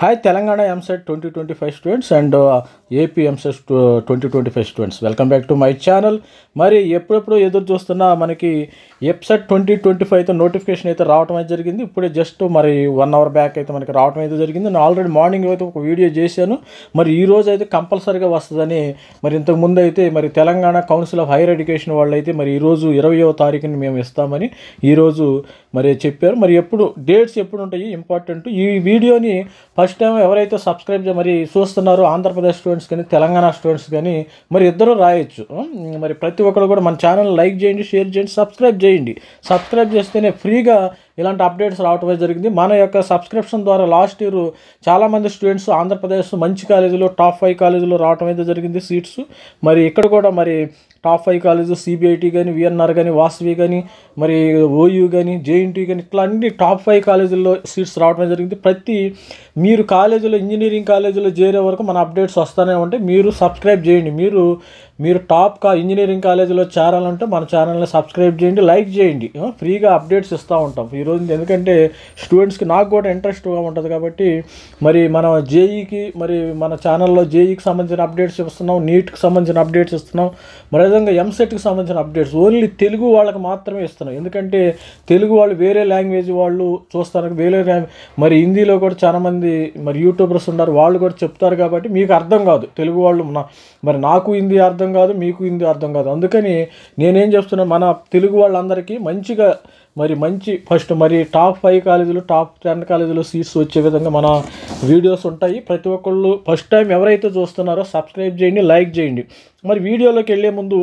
Hi Telangana MSET 2025 students and AP MSET 2025 students. Welcome back to my channel. మరి ఎప్పుడెప్పుడు ఎదురు చూస్తున్నా మనకి ఎప్సెట్ 2025 అయితే నోటిఫికేషన్ అయితే రావడం అయితే జరిగింది. ఇప్పుడే జస్ట్ మరి 1 అవర్ బ్యాక్ అయితే మనకి రావడం అయితే జరిగింది. నేను ఆల్రెడీ మార్నింగ్ అయితే ఒక వీడియో చేశాను. మరి ఈ రోజు అయితే కంపల్సరీగా వస్తుందని మరి ఇంతకు ముందు అయితే మరి Telangana council of higher education వాళ్ళు అయితే మరి ఈరోజు 20వ తారీఖుని మేము ఇస్తామని ఈరోజు మరి చెప్పారు. మరి ఎప్పుడు డేట్స్ ఎప్పుడు ఉంటాయి ఇంపార్టెంట్. ఈ వీడియోని ఫస్ట్ టైం ఎవరైతే సబ్స్క్రైబ్ మరి చూస్తున్నారో ఆంధ్రప్రదేశ్ స్టూడెంట్స్ కానీ తెలంగాణ స్టూడెంట్స్ కానీ మరి ఇద్దరు రాయొచ్చు. మరి ప్రతి ఒక్కరు కూడా మన ఛానల్ లైక్ చేయండి, షేర్ చేయండి, సబ్స్క్రైబ్ చేయండి. సబ్స్క్రైబ్ చేస్తేనే ఫ్రీగా ఇలాంటి అప్డేట్స్ రావటమే జరిగింది. మన యొక్క సబ్స్క్రిప్షన్ ద్వారా లాస్ట్ ఇయర్ చాలామంది స్టూడెంట్స్ ఆంధ్రప్రదేశ్ మంచి కాలేజీలో టాప్ 5 కాలేజీలో రావటం అయితే జరిగింది సీట్స్. మరి ఇక్కడ కూడా మరి టాప్ 5 కాలేజెస్ సిబిఐటి కానీ, విఎన్ఆర్ కానీ, వాసవి కానీ, మరి ఓయూ కానీ, జేఎన్టీ కానీ ఇట్లా అన్ని టాప్ 5 కాలేజీల్లో సీట్స్ రావడం జరిగింది. మీరు కాలేజీలో ఇంజనీరింగ్ కాలేజీలో చేరే వరకు మన అప్డేట్స్ వస్తూనే ఉంటాయి. మీరు సబ్స్క్రైబ్ చేయండి. మీరు టాప్ ఇంజనీరింగ్ కాలేజీలో చేరాలంటే మన ఛానల్ని సబ్స్క్రైబ్ చేయండి, లైక్ చేయండి. ఫ్రీగా అప్డేట్స్ ఇస్తూ ఉంటాం ఈరోజు. ఎందుకంటే స్టూడెంట్స్కి నాకు కూడా ఇంట్రెస్ట్గా ఉంటుంది కాబట్టి మరి మన జేఈకి మరి మన ఛానల్లో జేఈకి సంబంధించిన అప్డేట్స్ ఇస్తున్నాం, నీట్కి సంబంధించిన అప్డేట్స్ ఇస్తున్నాం, మరి విధంగా ఎంసెట్కి సంబంధించిన అప్డేట్స్ ఓన్లీ తెలుగు వాళ్ళకి మాత్రమే ఇస్తున్నాం. ఎందుకంటే తెలుగు వాళ్ళు వేరే లాంగ్వేజ్ వాళ్ళు చూస్తారు, మరి హిందీలో కూడా చాలామంది మరి యూట్యూబర్స్ ఉన్నారు, వాళ్ళు కూడా చెప్తారు కాబట్టి మీకు అర్థం కాదు. తెలుగు వాళ్ళు మరి నాకు హిందీ అర్థం కాదు, మీకు హిందీ అర్థం కాదు. అందుకని నేనేం చెప్తున్నా, మన తెలుగు వాళ్ళందరికీ మంచిగా మంచి ఫస్ట్ మరి టాప్ 5 కాలేజీలు, టాప్ 10 కాలేజీలో సీట్స్ వచ్చే విధంగా మన వీడియోస్ ఉంటాయి. ప్రతి ఒక్కళ్ళు ఫస్ట్ టైం ఎవరైతే చూస్తున్నారో సబ్స్క్రైబ్ చేయండి, లైక్ చేయండి. మరి వీడియోలోకి వెళ్ళే ముందు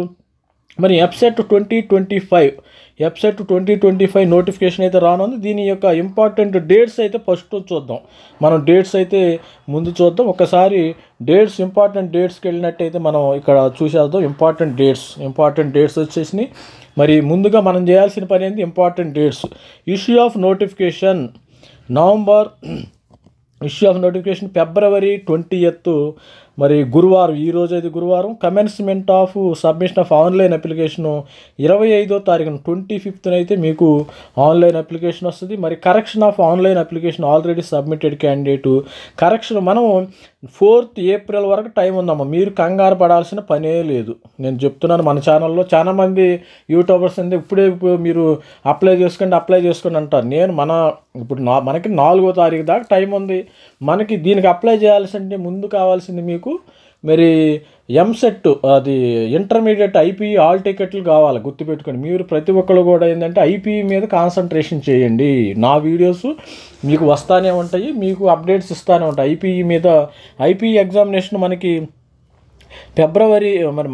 మరి ఎప్సెట్ 2025 నోటిఫికేషన్ అయితే రానుంది. దీని యొక్క ఇంపార్టెంట్ డేట్స్ అయితే ఫస్ట్ చూద్దాం. మనం డేట్స్ అయితే ముందు చూద్దాం. ఒకసారి ఇంపార్టెంట్ డేట్స్కి వెళ్ళినట్టయితే మనం ఇక్కడ చూసేద్దాం. ఇంపార్టెంట్ డేట్స్ వచ్చేసినాయి. మరి ముందుగా మనం చేయాల్సిన పని ఏంటి? Important dates. Issue of notification ఫిబ్రవరి 20th మరి గురువారం, ఈరోజు అయితే గురువారం. Commencement of submission of online application 25వ తారీఖున 25th అయితే మీకు ఆన్లైన్ అప్లికేషన్ వస్తుంది. మరి correction of online application already submitted candidate correction మనం 4th April వరకు టైం ఉందమ్మా. మీరు కంగారు పడాల్సిన పనే లేదు. నేను చెప్తున్నాను, మన ఛానల్లో చాలామంది యూట్యూబర్స్ అంటే ఇప్పుడే మీరు అప్లై చేసుకోండి అంటారు. మనకి 4వ తారీఖు దాకా టైం ఉంది. మనకి దీనికి అప్లై చేయాల్సింటే ముందు కావాల్సింది మీకు మరి ఎంసెట్ అది ఇంటర్మీడియట్ ఐపీఈ ఆల్ టికెట్లు కావాలి. గుర్తుపెట్టుకోండి. మీరు ప్రతి ఒక్కరు కూడా ఏంటంటే ఐపీఈ మీద కాన్సన్ట్రేషన్ చేయండి. నా వీడియోస్ మీకు వస్తూనే ఉంటాయి, మీకు అప్డేట్స్ ఇస్తూనే ఉంటాయి. ఐపీఈ ఎగ్జామినేషన్ మనకి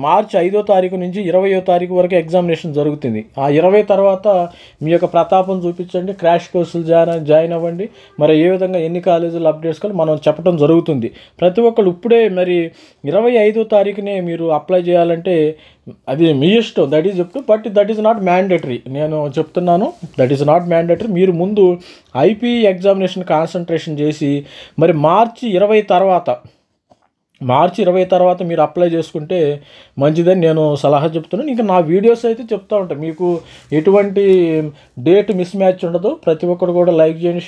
మార్చి 5వ తారీఖు నుంచి 20వ తారీఖు వరకు ఎగ్జామినేషన్ జరుగుతుంది. ఆ 20 తర్వాత మీ యొక్క ప్రతాపం చూపించండి, క్రాష్ కోర్సులు జాయిన్ అవ్వండి. మరి ఏ విధంగా ఎన్ని కాలేజీలు అప్డేట్స్ కూడా మనం చెప్పడం జరుగుతుంది. ప్రతి ఒక్కరు ఇప్పుడే మరి 25వ తారీఖునే మీరు అప్లై చేయాలంటే అది మీ ఇష్టం, దట్ ఈజ్ చెప్తూ, but that is not mandatory. నేను చెప్తున్నాను, దట్ ఈజ్ నాట్ మ్యాండేటరీ. మీరు ముందు ఐపీఈ ఎగ్జామినేషన్ కాన్సన్ట్రేషన్ చేసి మరి మార్చి 20 తర్వాత మీరు అప్లై చేసుకుంటే మంచిదని నేను సలహా చెప్తున్నాను. ఇంకా నా వీడియోస్ అయితే చెప్తూ ఉంటాను, మీకు ఎటువంటి డేట్ మిస్ మ్యాచ్ ఉండదు. ప్రతి ఒక్కరు కూడా లైక్ చేయండి,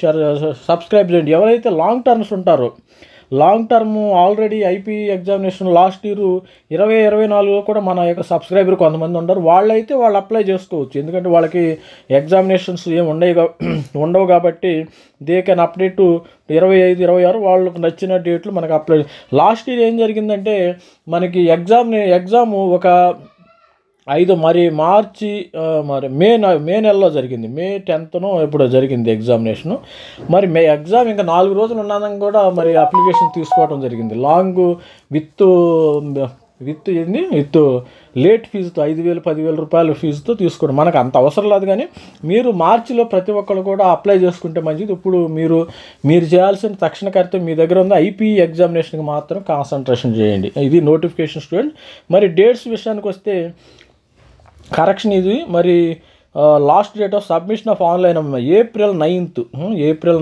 సబ్స్క్రైబ్ చేయండి. ఎవరైతే లాంగ్ టర్మ్స్ ఉంటారో, already IP examination last year 2024లో కూడా మన యొక్క సబ్స్క్రైబర్ కొంతమంది ఉంటారు. వాళ్ళు అప్లై చేసుకోవచ్చు. ఎందుకంటే వాళ్ళకి ఎగ్జామినేషన్స్ ఏమి ఉండవు కాబట్టి దే కెన్ అప్డేట్ 25, 26 వాళ్ళకు నచ్చిన డేట్లు మనకు అప్లై. లాస్ట్ ఇయర్ ఏం జరిగిందంటే మనకి ఎగ్జామ్ ఒక 5 మార్చి మే నెలలో జరిగింది. మే 10th ఎప్పుడో జరిగింది ఎగ్జామినేషను. మరి ఎగ్జామ్ ఇంకా 4 రోజులు ఉన్నదని కూడా మరి అప్లికేషన్ తీసుకోవడం జరిగింది. లాంగ్ విత్ లేట్ ఫీజుతో 5,000, 10,000 రూపాయల ఫీజుతో తీసుకోవడం మనకు అంత అవసరం లేదు. కానీ మీరు మార్చిలో ప్రతి ఒక్కరు కూడా అప్లై చేసుకుంటే మంచిది. ఇప్పుడు మీరు చేయాల్సిన తక్షణ కర్తవ్యం మీ దగ్గర ఉంది. ఐపీఈ ఎగ్జామినేషన్కి మాత్రం కాన్సన్ట్రేషన్ చేయండి. ఇది నోటిఫికేషన్ స్టూడెంట్. మరి డేట్స్ విషయానికి వస్తే కరెక్షన్ ఇది మరి last date of submission of online April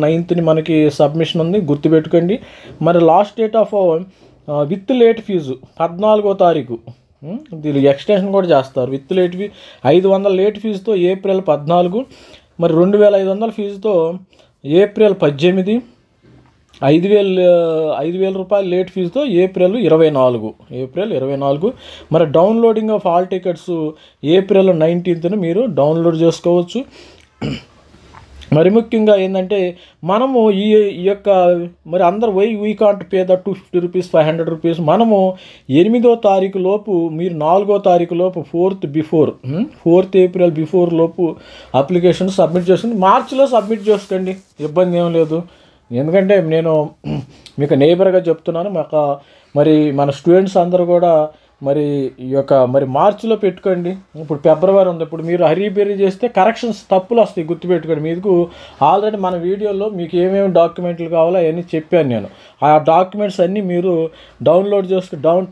9th మనకి సబ్మిషన్ ఉంది, గుర్తుపెట్టుకోండి. మరి last date of with late fees 14వ తారీఖు. దీని ఎక్స్టెన్షన్ కూడా చేస్తారు. విత్ లేట్ ఫీ 500 లేట్ ఫీజుతో April 14, మరి 2,500 ఫీజుతో April 18, రూపాయలు లేట్ ఫీజుతో ఏప్రిల్ 24 మరి downloading of hall tickets April 19th మీరు డౌన్లోడ్ చేసుకోవచ్చు. మరి ముఖ్యంగా ఏంటంటే మనము ఈ యొక్క మరి అందరు we can't pay the 250 rupees 500 rupees మనము 8వ తారీఖు లోపు మీరు 4వ తారీఖు లోపు 4th ఏప్రిల్ బిఫోర్ లోపు అప్లికేషన్ సబ్మిట్ చేసుకోండి. మార్చిలో సబ్మిట్ చేసుకోండి, ఇబ్బంది ఏం లేదు. ఎందుకంటే నేను మీకు నేబర్గా చెప్తున్నాను. మరి మన స్టూడెంట్స్ అందరూ కూడా మరి ఈ యొక్క మరి మార్చిలో పెట్టుకోండి. ఇప్పుడు ఫిబ్రవరి ఉంది, ఇప్పుడు మీరు హరీబెరీ చేస్తే కరెక్షన్స్ తప్పులు వస్తాయి, గుర్తుపెట్టుకోండి. మీకు ఆల్రెడీ మన వీడియోలో మీకు ఏమేమి డాక్యుమెంట్లు కావాలో అవన్నీ చెప్పాను నేను. ఆ డాక్యుమెంట్స్ అన్నీ మీరు డౌన్లోడ్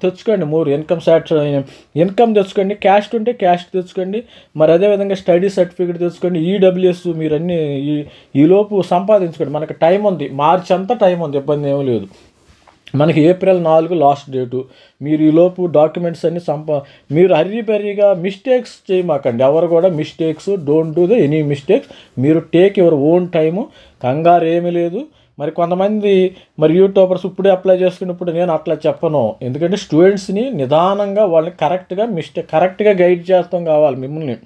తెచ్చుకోండి. ఇన్కమ్ తెచ్చుకోండి, క్యాస్ట్ ఉంటే క్యాస్ట్ తెచ్చుకోండి. మరి అదేవిధంగా స్టడీ సర్టిఫికేట్ తెచ్చుకోండి. ఈడబ్ల్యూఎస్ మీరు అన్నీ ఈలోపు సంపాదించుకోండి. మనకి టైం ఉంది, మార్చి అంతా టైం ఉంది, ఇబ్బంది ఏమీ లేదు. మనకి ఏప్రిల్ 4 లాస్ట్ డేటు. మీరు ఈలోపు డాక్యుమెంట్స్ అన్నీ మీరు హరీబెరీగా మిస్టేక్స్ చేయమాకండి. ఎవరు కూడా డోంట్ డూ ఎనీ మిస్టేక్స్. మీరు టేక్ యువర్ ఓన్ టైము, కంగారు ఏమీ లేదు. మరి కొంతమంది మరి యూట్యూబర్స్ ఇప్పుడే అప్లై చేసుకున్నప్పుడు నేను అట్లా చెప్పను. ఎందుకంటే స్టూడెంట్స్ని నిదానంగా వాళ్ళని కరెక్ట్గా గైడ్ చేస్తాం కావాలి. మిమ్మల్ని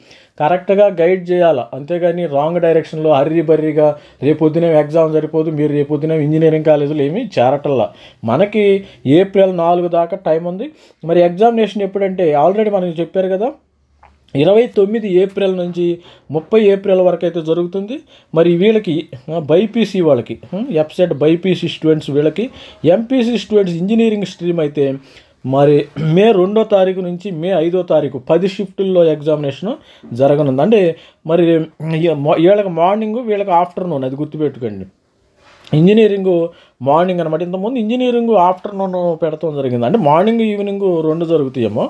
కరెక్ట్గా గైడ్ చేయాలి, అంతేగాని రాంగ్ డైరెక్షన్లో హర్రీబర్రీగా రేపొద్దునే ఎగ్జామ్ సరిపోదు, మీరు రేపొద్దునే ఇంజనీరింగ్ కాలేజీలో ఏమీ చేరటల్లా. మనకి ఏప్రిల్ 4 దాకా టైం ఉంది. మరి ఎగ్జామినేషన్ ఎప్పుడంటే ఆల్రెడీ మనకి చెప్పారు కదా, 29 ఏప్రిల్ నుంచి 30 ఏప్రిల్ వరకు అయితే జరుగుతుంది. మరి వీళ్ళకి బైపీసీ వాళ్ళకి ఎఫ్సెట్ బైపీసీ స్టూడెంట్స్, వీళ్ళకి ఎంపీసీ స్టూడెంట్స్ ఇంజనీరింగ్ స్ట్రీమ్ అయితే మరి మే 2వ తారీఖు నుంచి మే 5వ తారీఖు 10 షిఫ్టుల్లో ఎగ్జామినేషన్ జరగనుంది. అంటే మరి వీళ్ళకి మార్నింగ్ వీళ్ళకి ఆఫ్టర్నూన్, అది గుర్తుపెట్టుకోండి. ఇంజనీరింగ్ మార్నింగ్ అనమాట. ఇంతకుముందు ఇంజనీరింగ్ ఆఫ్టర్నూన్ పెడతాం జరిగింది. అంటే మార్నింగ్ ఈవినింగ్ 2 జరుగుతాయేమో.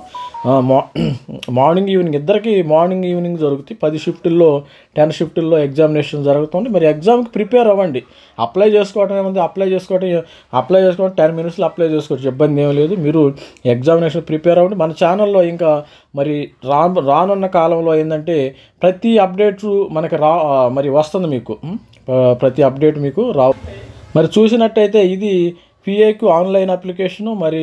మార్నింగ్ ఈవినింగ్ ఇద్దరికి మార్నింగ్ ఈవినింగ్ జరుగుతాయి. 10 షిఫ్టుల్లో 10 షిఫ్టుల్లో ఎగ్జామినేషన్ జరుగుతుంది. మరి ఎగ్జామ్కి ప్రిపేర్ అవ్వండి. అప్లై చేసుకోవటం ఏముంది, అప్లై చేసుకోవడం 10 minutesలో అప్లై చేసుకోవచ్చు, ఇబ్బంది ఏమీ లేదు. మీరు ఎగ్జామినేషన్ ప్రిపేర్ అవ్వండి. మన ఛానల్లో ఇంకా మరి రానున్న కాలంలో ఏంటంటే ప్రతి అప్డేట్స్ మనకి మరి వస్తుంది మీకు, ప్రతి అప్డేట్ మీకు మరి చూసినట్టయితే ఇది పిఏకు ఆన్లైన్ అప్లికేషను, మరి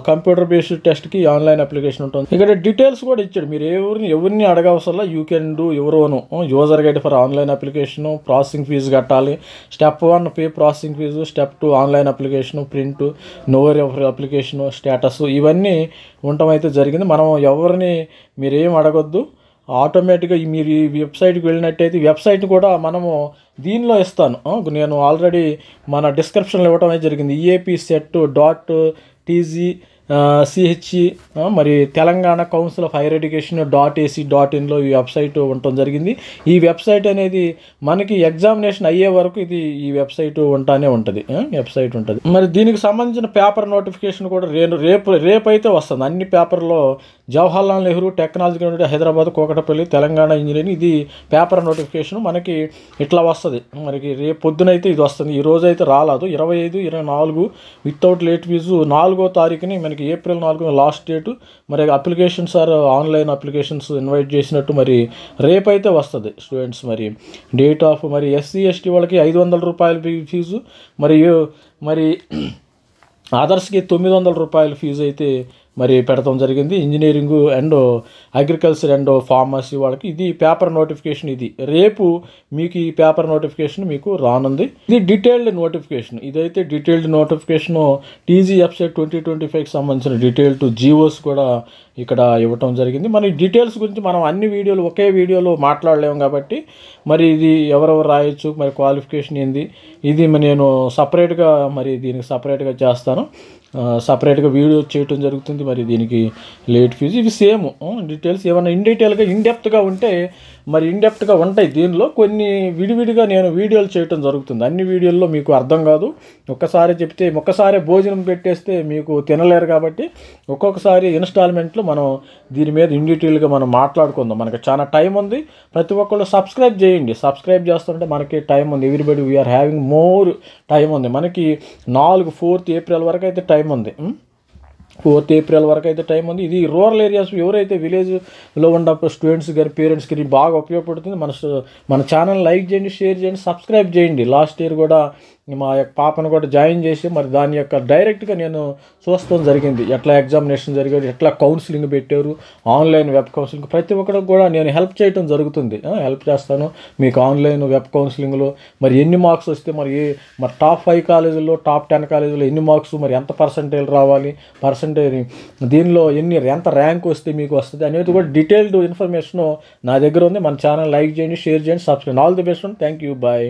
కంప్యూటర్ బేస్డ్ టెస్ట్కి ఆన్లైన్ అప్లికేషన్ ఉంటుంది. ఇక్కడ డీటెయిల్స్ కూడా ఇచ్చాడు. మీరు ఎవరిని అడగవసరం, you can do your own user guide for online application. Processing fees కట్టాలి. Step 1 pay processing fees, step 2 online application, print, know your application, status ఇవన్నీ ఉండటం అయితే జరిగింది. మనం ఎవరిని మీరేం అడగొద్దు. ఆటోమేటిక్గా మీరు ఈ వెబ్సైట్కి వెళ్ళినట్టయితే వెబ్సైట్ కూడా మనము దీనిలో ఇస్తాను. నేను ఆల్రెడీ మన డిస్క్రిప్షన్లో ఇవ్వటం అయితే జరిగింది. EAPSET.TGCH మరి Telangana council of higher education .ac.inలో ఈ వెబ్సైట్ ఉండటం జరిగింది. ఈ వెబ్సైట్ అనేది మనకి ఎగ్జామినేషన్ అయ్యే వరకు ఈ వెబ్సైట్ ఉంటానే ఉంటుంది, వెబ్సైట్ ఉంటుంది. మరి దీనికి సంబంధించిన పేపర్ నోటిఫికేషన్ కూడా రేపు అయితే వస్తుంది. అన్ని పేపర్లో Jawaharlal Nehru technology university Hyderabad Kukatpally Telangana engineering, ఇది పేపర్ నోటిఫికేషన్ మనకి ఇట్లా వస్తుంది. మనకి రేపు పొద్దునైతే ఇది వస్తుంది. ఈ రోజు అయితే రాలేదు. 25, 24 వితౌట్ లేట్ ఫీజు 4వ తారీఖుని మనకి ఏప్రిల్ 4 లాస్ట్ డేటు. మరి అప్లికేషన్స్ ఆన్లైన్ అప్లికేషన్స్ ఇన్వైట్ చేసినట్టు మరి రేపైతే వస్తుంది స్టూడెంట్స్. మరి డేట్ ఆఫ్ మరి SC ST వాళ్ళకి 500 రూపాయల ఫీజు, మరి అదర్స్కి 900 రూపాయల ఫీజు అయితే మరి పెడతాం జరిగింది. Engineering and agriculture and pharmacy వాళ్ళకి ఇది పేపర్ నోటిఫికేషన్. ఇది రేపు మీకు ఈ పేపర్ నోటిఫికేషన్ మీకు రానుంది. ఇది డీటెయిల్డ్ నోటిఫికేషన్. ఇదైతే డీటెయిల్డ్ నోటిఫికేషను TGFSET 2025కి సంబంధించిన డీటెయిల్డ్ జీవోస్ కూడా ఇక్కడ ఇవ్వటం జరిగింది. మరి డీటెయిల్స్ గురించి మనం అన్ని వీడియోలు ఒకే వీడియోలో మాట్లాడలేము కాబట్టి మరి ఇది ఎవరెవరు రాయొచ్చు, మరి క్వాలిఫికేషన్ ఏంది, ఇది నేను సపరేట్గా మరి దీనికి సపరేట్గా చేస్తాను. సపరేట్గా వీడియో చేయటం జరుగుతుంది. మరి దీనికి లేట్ ఫీజు ఇవి సేమ్ డీటెయిల్స్. ఏమైనా ఇన్డెప్త్గా ఉంటే మరి ఇన్డెప్త్గా ఉంటాయి. దీనిలో కొన్ని విడివిడిగా నేను వీడియోలు చేయటం జరుగుతుంది. అన్ని వీడియోల్లో మీకు అర్థం కాదు. ఒక్కసారి చెప్తే ఒక్కసారి భోజనం పెట్టేస్తే మీకు తినలేరు కాబట్టి ఒక్కొక్కసారి ఇన్స్టాల్మెంట్లో మనం దీని మీద ఇన్ డీటెయిల్గా మనం మాట్లాడుకుందాం. మనకి చాలా టైం ఉంది. ప్రతి ఒక్కళ్ళు సబ్స్క్రైబ్ చేయండి. సబ్స్క్రైబ్ చేస్తుంటే మనకి టైం ఉంది. Everybody we are having more time ఉంది. మనకి 4th ఏప్రిల్ వరకు అయితే టైం ఉంది. 4th ఏప్రిల్ వరకు అయితే టైం ఉంది. ఇది రూరల్ ఏరియాస్ ఎవరైతే విలేజ్లో ఉన్న స్టూడెంట్స్ కానీ పేరెంట్స్కి బాగా ఉపయోగపడుతుంది. మన ఛానల్ లైక్ చేయండి, షేర్ చేయండి, సబ్స్క్రైబ్ చేయండి. లాస్ట్ ఇయర్ కూడా మా యొక్క పాపను కూడా జాయిన్ చేసి మరి దాని యొక్క డైరెక్ట్గా నేను చూస్తాం జరిగింది. ఎట్లా ఎగ్జామినేషన్ జరిగేది, ఎట్లా కౌన్సిలింగ్ పెట్టారు, ఆన్లైన్ వెబ్ కౌన్సిలింగ్, ప్రతి ఒక్కరికి కూడా నేను హెల్ప్ చేయడం జరుగుతుంది. హెల్ప్ చేస్తాను మీకు ఆన్లైన్ వెబ్ కౌన్సిలింగ్లో. మరి ఎన్ని మార్క్స్ వస్తే మరి టాప్ 5 కాలేజీల్లో, టాప్ 10 కాలేజీల్లో ఎన్ని మార్క్స్, మరి ఎంత పర్సంటేజ్ రావాలి, దీనిలో ఎంత ర్యాంక్ వస్తే మీకు వస్తుంది అనేది కూడా డీటెయిల్డ్ ఇన్ఫర్మేషన్ నా దగ్గర ఉంది. మన ఛానల్ లైక్ చేయండి, షేర్ చేయండి, subscribe. All the best. Thank you. Bye.